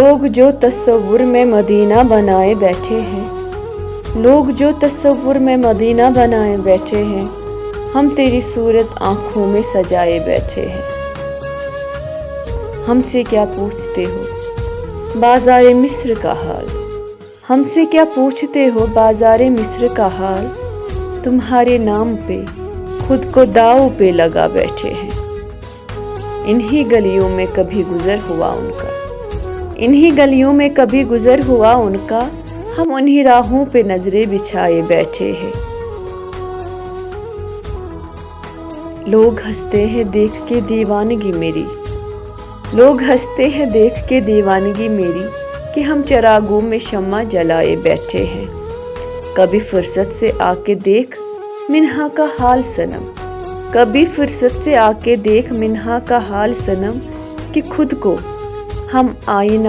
लोग जो तस्वुर में मदीना बनाए बैठे हैं, लोग जो तस्वुर में मदीना बनाए बैठे हैं, हम तेरी सूरत आँखों में सजाए बैठे हैं। हमसे क्या पूछते हो बाज़ारे मिस्र का हाल, हमसे क्या पूछते हो बाज़ारे मिस्र का हाल, तुम्हारे नाम पे खुद को दाव पे लगा बैठे हैं। इन्हीं गलियों में कभी गुज़र हुआ उनका, इन्हीं गलियों में कभी गुज़र हुआ उनका, हम उन्हीं राहों पे नजरें बिछाए बैठे हैं। लोग हंसते हैं देख के दीवानगी मेरी, लोग हंसते हैं देख के दीवानगी मेरी, कि हम चरागों में शम्मा जलाए बैठे हैं। कभी फुर्सत से आके देख मिन्हा का हाल सनम, कभी फुर्सत से आके देख मिन्हा का हाल सनम, कि खुद को हम आईना